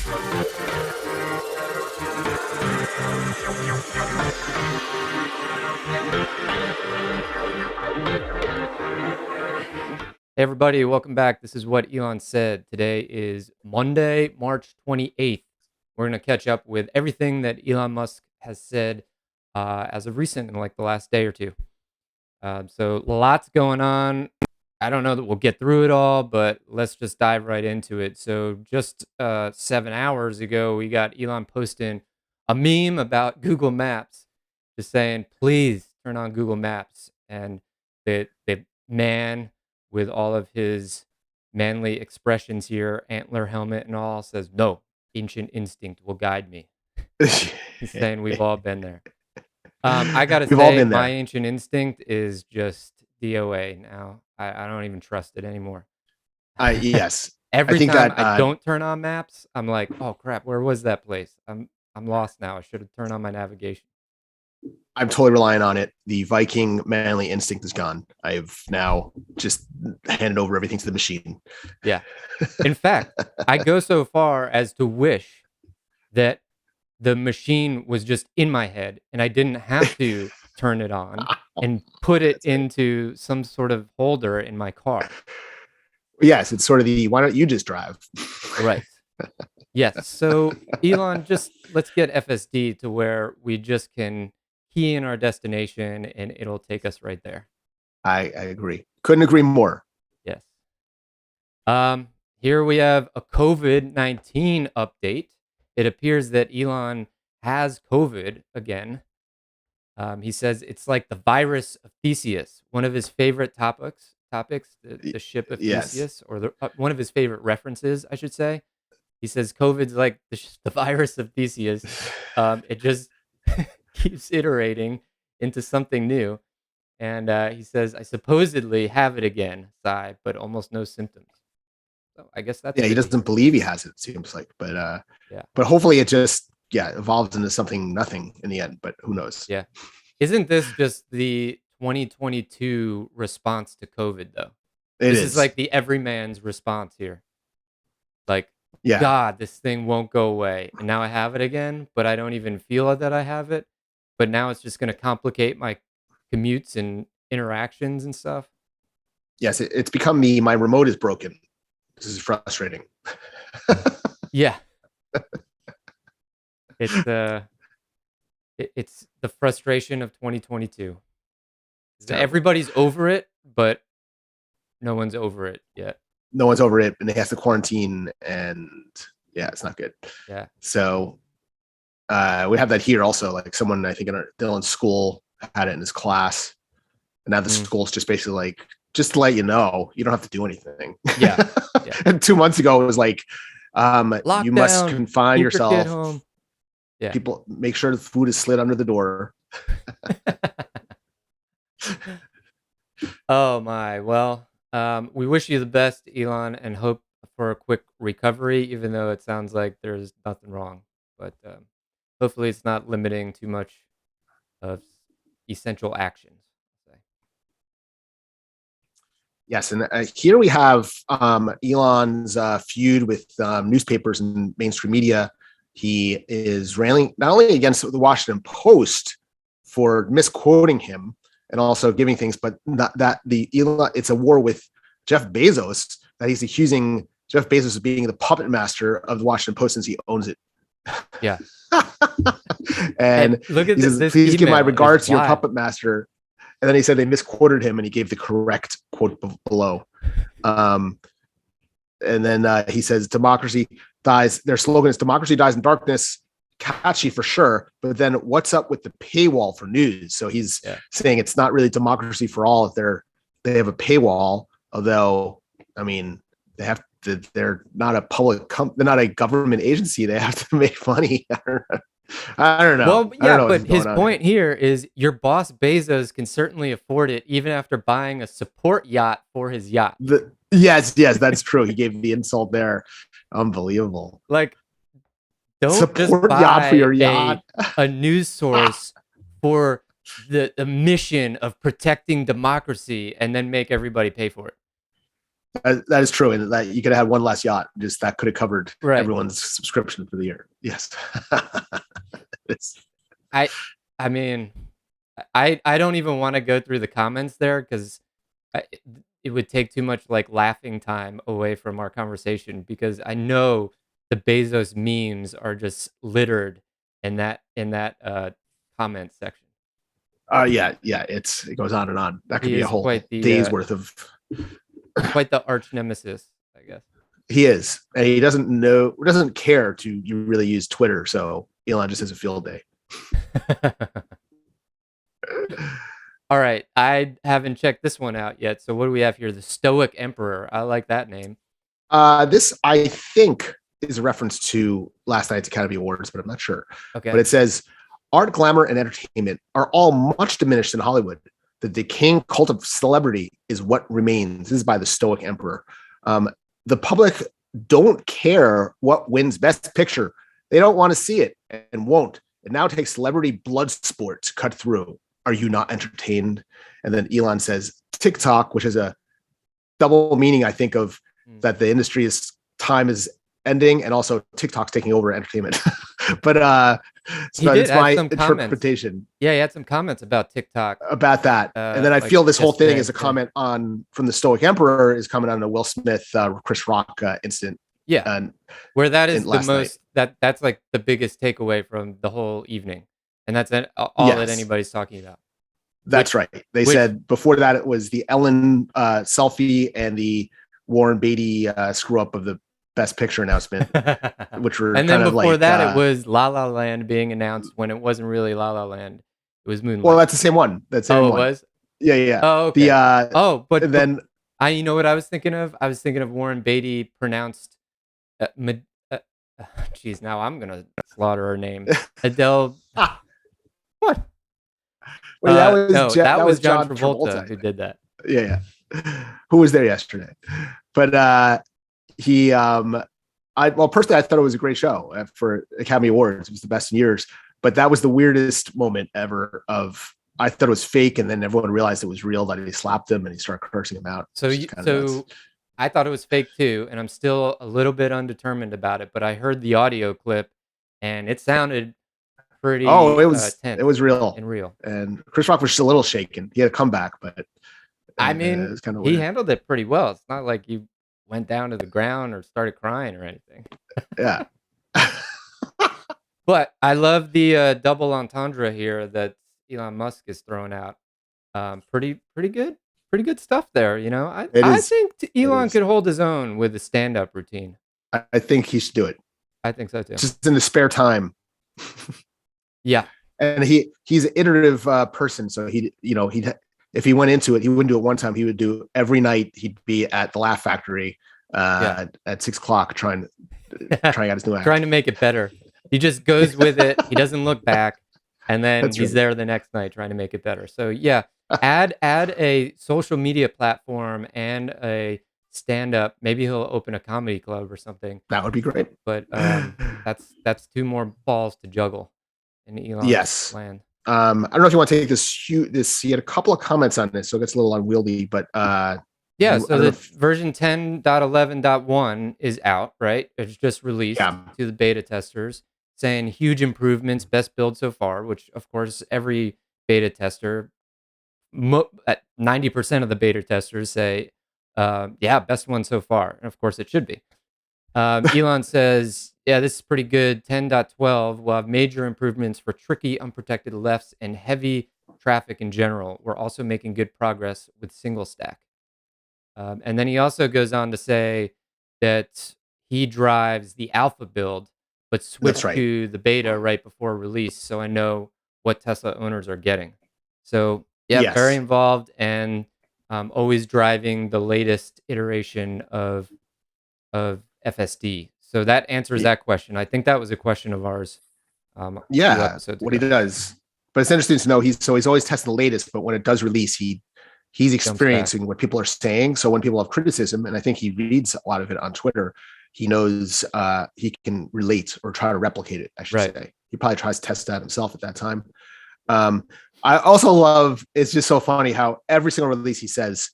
Hey everybody, welcome back. This is What Elon Said. Today is Monday, March 28th. We're going to catch up with everything that Elon Musk has said as of recent in like the last day or two. So lots going on. I don't know that we'll get through it all, but let's just dive right into it. So just 7 hours ago, we got Elon posting a meme about Google Maps, just saying, please turn on Google Maps. And the man with all of his manly expressions here, antler helmet and all, says, no, ancient instinct will guide me. He's saying we've all been there. I gotta We've all say, been my there. ancient instinct is just DOA now. I don't even trust it anymore. Yes, I Every think time that I don't turn on maps, I'm like, oh crap, where was that place? I'm lost now. I should have turned on my navigation. I'm totally relying on it. The Viking manly instinct is gone. I've now just handed over everything to the machine. Yeah. In fact, I go so far as to wish that the machine was just in my head and I didn't have to turn it on and put it That's right. into some sort of holder in my car. Yes, it's sort of the why don't you just drive? Right. Yes. So Elon, just let's get FSD to where we just can key in our destination and it'll take us right there. I agree. Couldn't agree more. Yes. Here we have a COVID-19 update. It appears that Elon has COVID again. He says it's like the virus of Theseus, one of his favorite topics, the ship of Yes. Theseus, or one of his favorite references, I should say. He says COVID's like the virus of Theseus. It just keeps iterating into something new. And he says, I supposedly have it again, sigh, but almost no symptoms. So I guess that's Yeah, he good to doesn't hear. believe he has it seems like, Yeah. but hopefully it just evolves into something nothing in the end, but who knows. Yeah. Isn't this just the 2022 response to COVID, though? It This is is. like the everyman's response here. Like, Yeah. God, this thing won't go away. And now I have it again, but I don't even feel that I have it. But now it's just going to complicate my commutes and interactions and stuff. Yes, it's become my remote is broken. This is frustrating. Yeah. It's it's the frustration of 2022. Everybody's over it, but no one's over it yet. No one's over it, and they have to quarantine, and yeah, it's not good. Yeah. So we have that here also. Like someone I think in Dylan's school had it in his class, and now the school's just basically like, just to let you know, you don't have to do anything. Yeah. And 2 months ago, it was like, Lockdown, you must confine yourself. Your kid home. Yeah. People make sure the food is slid under the door. Oh my. Well, we wish you the best, Elon, and hope for a quick recovery, even though it sounds like there's nothing wrong. But hopefully it's not limiting too much of essential actions. Yes, and here we have Elon's feud with newspapers and mainstream media. He is railing not only against the Washington Post for misquoting him and also giving things, but that it's a war with Jeff Bezos, that he's accusing Jeff Bezos of being the puppet master of the Washington Post since he owns it. Yeah. And look at he says, this please give my email. regards to your puppet master. And then he said they misquoted him and he gave the correct quote below. And then he says democracy dies. Their slogan is democracy dies in darkness. Catchy for sure. But then what's up with the paywall for news? So he's saying it's not really democracy for all if they have a paywall, although, I mean, they're not a they're not a government agency. They have to make money. I don't know. Well, yeah, but his point here is your boss Bezos can certainly afford it even after buying a support yacht for his yacht. Yes, that's true. He gave the insult there. Unbelievable. Like, don't support just yacht for your yacht. a news source for the mission of protecting democracy and then make everybody pay for it. That is true, and that you could have had one less yacht. Just that could have covered Right. everyone's subscription for the year. Yes. I mean, I don't even want to go through the comments there because it would take too much like laughing time away from our conversation, because I know the Bezos memes are just littered in that comment section. Yeah. It goes on and on. That could He be a is whole quite the day's worth of. quite the arch nemesis, I guess. He is, and he doesn't care to you really use Twitter. So Elon just has a field day. All right, I haven't checked this one out yet. So what do we have here? The Stoic Emperor. I like that name. This I think is a reference to last night's Academy Awards, but I'm not sure. Okay. But it says, art, glamour, and entertainment are all much diminished in Hollywood. The decaying cult of celebrity is what remains. This is by the Stoic Emperor. The public don't care what wins Best Picture. They don't want to see it and won't. It now takes celebrity blood sport to cut through. Are you not entertained? And then Elon says, TikTok, which is a double meaning, I think, of that the industry's time is ending, and also TikTok's taking over entertainment. But so it's my interpretation. Comments. Yeah, he had some comments about TikTok. About that. And then I feel this whole thing is a comment on, from the Stoic Emperor, is comment on the Will Smith, Chris Rock incident. Yeah. Where that is the most, night. that's like the biggest takeaway from the whole evening. And that's all that anybody's talking about. That's right. They said before that it was the Ellen selfie and the Warren Beatty screw up of the Best Picture announcement, which were and then before like, that it was La La Land being announced when it wasn't really La La Land. It was Moonlight. Well, that's the same one. That's the same one. It was. Yeah. Oh, okay. But then you know what I was thinking of? I was thinking of Warren Beatty pronounced. Geez, now I'm gonna slaughter her name. Adele. What? Wait, that was John Travolta who did that. Yeah. Who was there yesterday? But he, personally, I thought it was a great show for Academy Awards. It was the best in years. But that was the weirdest moment ever. I thought it was fake, and then everyone realized it was real. That he slapped him and he started cursing him out. So I thought it was fake too, and I'm still a little bit undetermined about it. But I heard the audio clip, and it sounded pretty. Oh, it was tense. It was real and real. And Chris Rock was just a little shaken. He had a comeback, but I mean, it was kind of weird. He handled it pretty well. It's not like you went down to the ground or started crying or anything. Yeah. But I love the double entendre here that Elon Musk is throwing out. Pretty good stuff there. You know, I think Elon could hold his own with a stand-up routine. I think he should do it. I think so too. Just in the spare time. Yeah. And he's an iterative person. So if he went into it, he wouldn't do it one time. He would do every night. He'd be at the Laugh Factory at 6:00 trying out his new act. Trying to make it better. He just goes with it. He doesn't look back. And then he's there the next night trying to make it better. So yeah, add a social media platform and a stand-up. Maybe he'll open a comedy club or something. That would be great. But that's two more balls to juggle in Elon's land. I don't know if you want to take this. He had a couple of comments on this, so it gets a little unwieldy. But so the version 10.11.1 is out, right? It's just released to the beta testers, saying huge improvements, best build so far. Which of course every beta tester, 90% of the beta testers say, best one so far, and of course it should be. Elon says, this is pretty good. 10.12 will have major improvements for tricky, unprotected lefts and heavy traffic in general. We're also making good progress with single stack. And then he also goes on to say that he drives the alpha build, but switched to the beta right before release. So I know what Tesla owners are getting. So very involved and always driving the latest iteration of FSD. So that answers that question. I think that was a question of ours. What he does. But it's interesting to know he's always testing the latest, but when it does release, he's experiencing what people are saying. So when people have criticism, and I think he reads a lot of it on Twitter, he knows he can relate or try to replicate it, I should say. He probably tries to test that himself at that time. I also love, it's just so funny how every single release he says,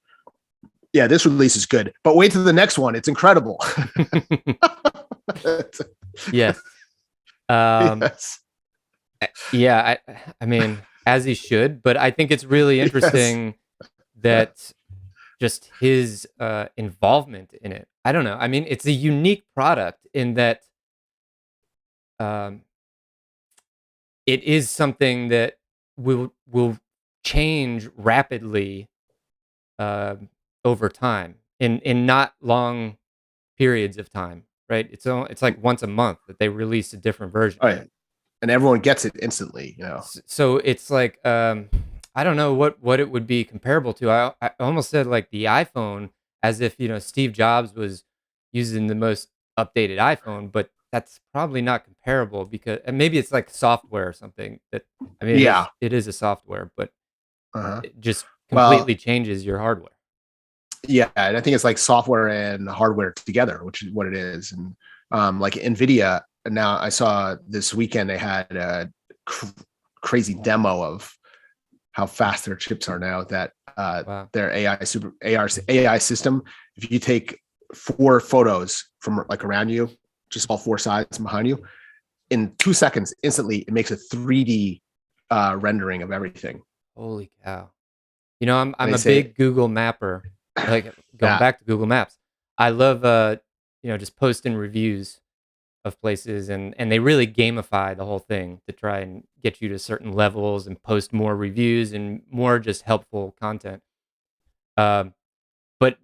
yeah, this release is good, but wait till the next one. It's incredible. Yes. Yes. Yeah, I mean, as he should, but I think it's really Yes. interesting that just his involvement in it. I don't know. I mean, it's a unique product in that um, it is something that will change rapidly uh, over time in not long periods of time, right? It's like once a month that they release a different version. All right. And everyone gets it instantly, you know. So it's like I don't know what it would be comparable to. I almost said like the iPhone, as if Steve Jobs was using the most updated iPhone, but that's probably not comparable because and maybe it's like software or something that I mean Yeah. it is a software, but Uh-huh. it just Well, completely changes your hardware. yeah, and I think it's like software and hardware together, which is what it is. And like Nvidia, now I saw this weekend they had a crazy demo of how fast their chips are now. That Wow. their AI system, if you take 4 photos from like around you, just all 4 sides behind you, in 2 seconds, instantly it makes a 3D rendering of everything. Holy cow. I'm And I'm they a say big Google mapper. Like going that, back to Google Maps. I love just posting reviews of places and they really gamify the whole thing to try and get you to certain levels and post more reviews and more just helpful content. Um, but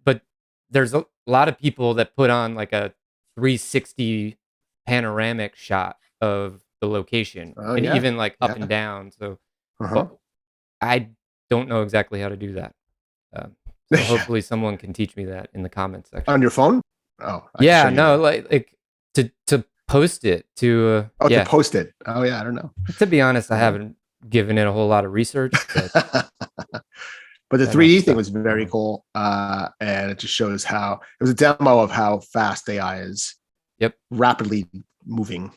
there's a lot of people that put on like a 360 panoramic shot of the location oh and yeah, even like up and yeah, down. So uh-huh. well, I don't know exactly how to do that. Um, so Yeah. hopefully someone can teach me that in the comments section. On your phone? Oh, I can show Yeah, you no, then. like to post it to Oh, to yeah. post it. Oh yeah, I don't know. To be honest, I Uh, haven't given it a whole lot of research, but but the that much 3D thing stuff was is going very on. cool, and it just shows how it was a demo of how fast AI is Yep, rapidly moving.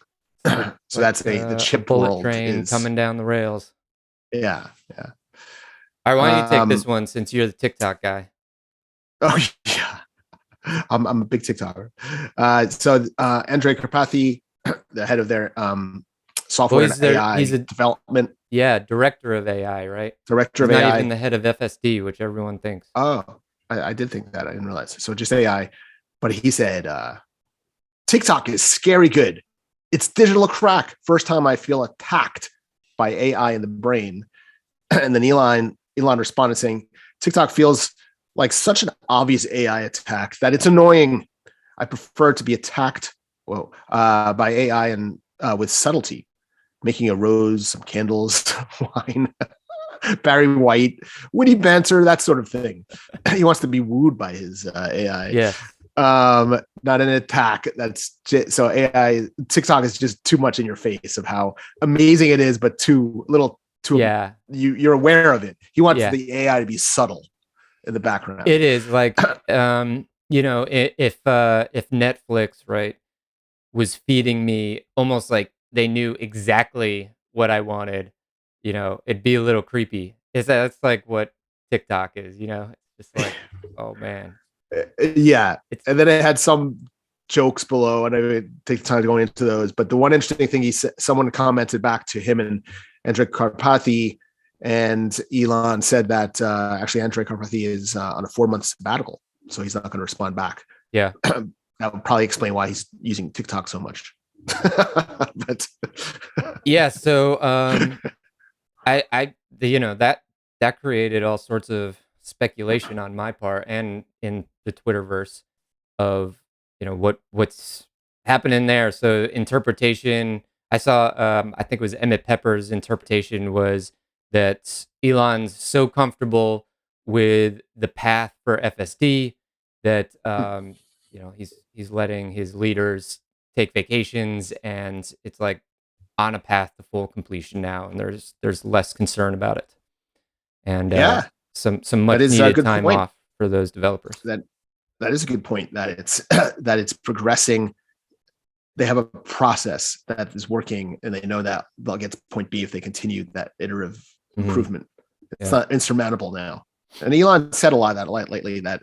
it's like So that's the a chip bullet world train is, coming down the rails. yeah, yeah. All right, why don't you take this Um, one since you're the TikTok guy? oh yeah, I'm a big TikToker. So Andrei Karpathy, the head of their Well, software and he's AI a development director of AI, right? director He's of not even AI. the head of FSD, which everyone thinks. Oh, I did think that. I didn't realize. So just AI. But he said, TikTok is scary good. It's digital crack. First time I feel attacked by AI in the brain. And then Elon responded saying, TikTok feels like such an obvious AI attack that it's annoying. I prefer to be attacked by AI and with subtlety, making a rose, some candles, wine, Barry White, witty banter, that sort of thing. He wants to be wooed by his AI. Yes. Not an attack. So AI TikTok is just too much in your face of how amazing it is, but too little. Yeah. You're aware of it. He wants Yeah. the AI to be subtle in the background. It is like if Netflix, right, was feeding me almost like they knew exactly what I wanted, it'd be a little creepy. That's like what TikTok is, It's just like, oh man. Yeah, It's and then it had some jokes below, and I would take the time to go into those. But the one interesting thing someone commented back to him and Andrei Karpathy, and Elon said that actually Andrei Karpathy is on a 4-month sabbatical, so he's not going to respond back. yeah. That would probably explain why he's using TikTok so much. But Yeah, so that created all sorts of speculation on my part and in the Twitterverse of what's happening there. So interpretation, I saw I think it was Emmett Pepper's interpretation was that Elon's so comfortable with the path for FSD that he's letting his leaders take vacations and it's like on a path to full completion now and there's less concern about it and yeah, some that much is a needed good time point. off for those developers. That is a good point. That it's that it's progressing. They have a process that is working, and they know that they'll get to point B if they continue that iterative Mhm. improvement. It's Yeah. not insurmountable now. And Elon said a lot of that lately, that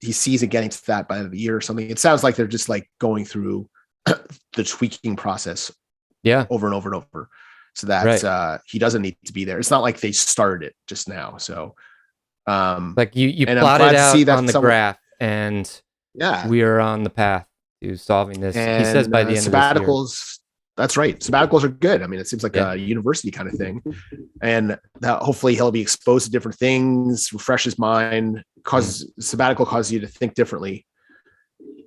he sees it getting to that by the year or something. It sounds like they're just like going through the tweaking process over and over and over, so that he doesn't need to be there. It's not like they started it just now. So like you and plotted out on the graph, and yeah, we are on the path to solving this. And, he says by the end of this year. That's right. Sabbaticals are good. I mean, it seems like a university kind of thing, and hopefully he'll be exposed to different things, refresh his mind. Sabbatical causes you to think differently.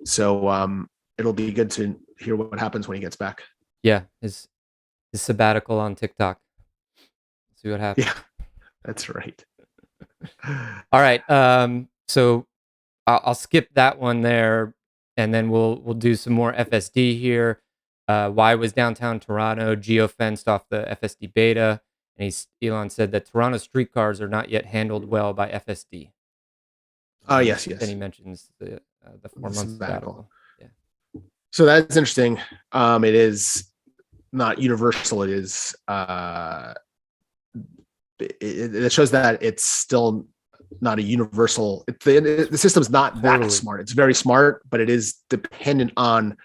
So it'll be good to hear what happens when he gets back. Yeah, his sabbatical on TikTok. See what happens. Yeah, that's right. All right. So I'll skip that one there, and then we'll do some more FSD here. Why was downtown Toronto geofenced off the FSD beta? And Elon said that Toronto streetcars are not yet handled well by FSD. Oh, yes. Then he mentions the 4-month sabbatical. Yeah. So that's interesting. It is not universal. It is. It shows that it's still not a universal. The system's not that smart. It's very smart, but it is dependent on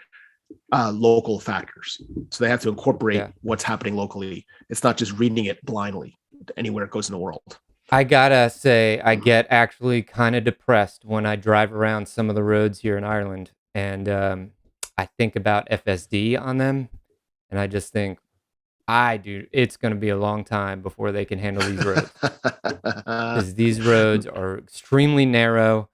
local factors. So they have to incorporate what's happening locally. It's not just reading it blindly anywhere it goes in the world. I gotta say, I get actually kind of depressed when I drive around some of the roads here in Ireland, and I think about FSD on them, and I just think, it's going to be a long time before they can handle these roads, because these roads are extremely narrow,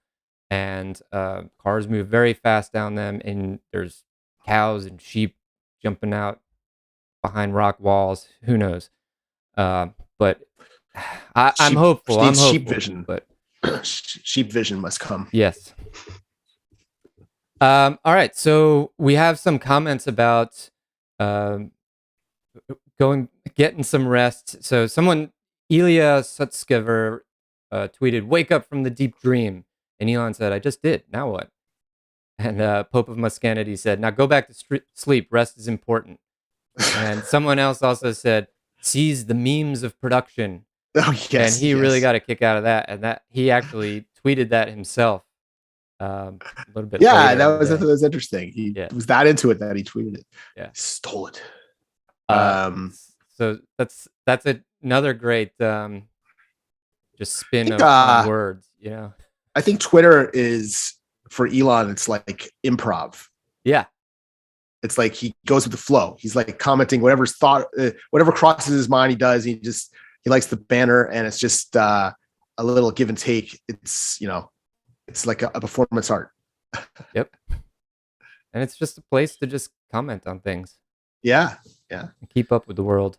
and cars move very fast down them, and there's cows and sheep jumping out behind rock walls. Who knows? But I'm hopeful. I'm hopeful. Sheep vision, but sheep vision must come. Yes. All right. So we have some comments about getting some rest. So someone, Ilya Sutskever, tweeted, "Wake up from the deep dream." And Elon said, "I just did. Now what?" And Pope of Muscanity said, "Now go back to sleep. Rest is important." And someone else also said, "Seize the memes of production." Oh, yes. And he really got a kick out of that. And that he actually tweeted that himself a little bit later. That was interesting. He was that into it that he tweeted it. Yeah. Stole it. So that's another great just spin of words, you know. I think Twitter is, for Elon, it's like improv. Yeah. It's like he goes with the flow. He's like commenting whatever crosses his mind, he does. He likes the banner, and it's just a little give and take. It's, it's like a performance art. Yep. And it's just a place to just comment on things. Yeah. And keep up with the world.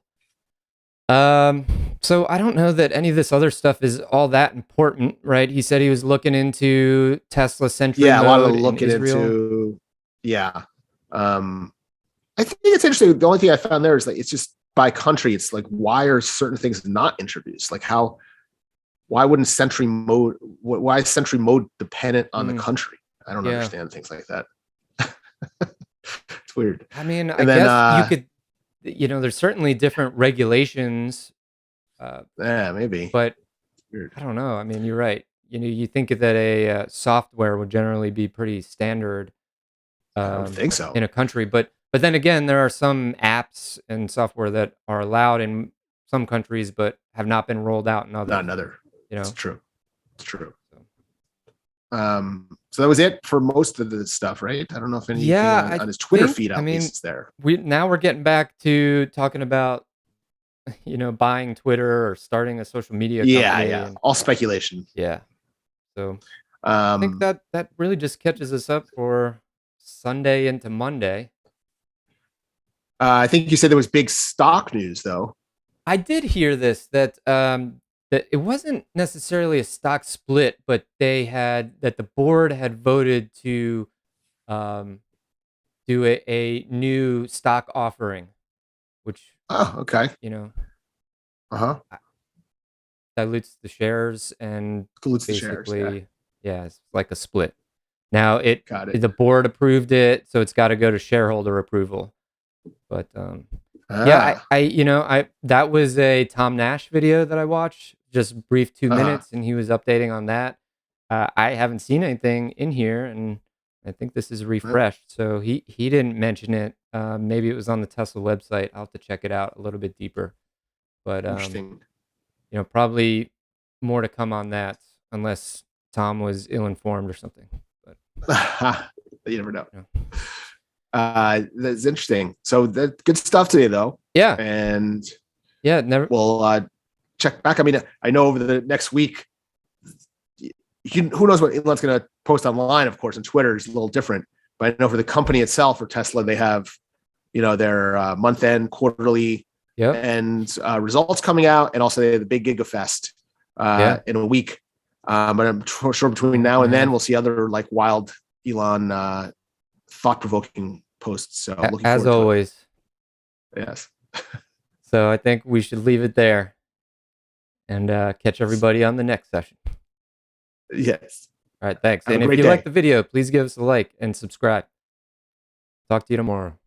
So I don't know that any of this other stuff is all that important, right? He said he was looking into Tesla Sentry mode. A lot of looking into. Yeah. I think it's interesting. The only thing I found there is like, it's just by country. It's like, why are certain things not introduced? Like why wouldn't Sentry mode? Why is Sentry mode dependent on the country? I don't understand things like that. It's weird. I mean, I guess you could, there's certainly different regulations. Yeah, maybe. But weird. I don't know. I mean, you're right. You think that a software would generally be pretty standard. I don't think so. In a country, but then again, there are some apps and software that are allowed in some countries, but have not been rolled out in others. Not another. It's true. It's true. So that was it for most of the stuff, right? I don't know if anything on his Twitter feed is there. We're getting back to talking about, buying Twitter or starting a social media company. Yeah. All speculation. Yeah. So I think that really just catches us up for Sunday into Monday. I think you said there was big stock news, though. I did hear this, that it wasn't necessarily a stock split, but the board had voted to do a new stock offering, which okay, dilutes the shares and dilutes the shares. Yeah, it's like a split. Now the board approved it, so it's got to go to shareholder approval. But I that was a Tom Nash video that I watched, just brief 2 minutes, and he was updating on that. I haven't seen anything in here, and I think this is refreshed. So he didn't mention it. Maybe it was on the Tesla website. I'll have to check it out a little bit deeper. But Interesting. probably more to come on that, unless Tom was ill-informed or something. But You never know. yeah, That's interesting. So that good stuff today, though. yeah, And never. we'll check back. I mean, I know over the next week, who knows what Elon's going to post online, of course, and Twitter is a little different. But I know for the company itself, for Tesla, they have, their month-end, quarterly, Yep. and results coming out, and also they have the big GigaFest in a week. But I'm sure between now and then, we'll see other like wild Elon thought-provoking posts. So looking as forward always. to it. Yes. So I think we should leave it there and catch everybody on the next session. Yes. All right, thanks. Have and a if great you day. like the video, please give us a like and subscribe. Talk to you tomorrow.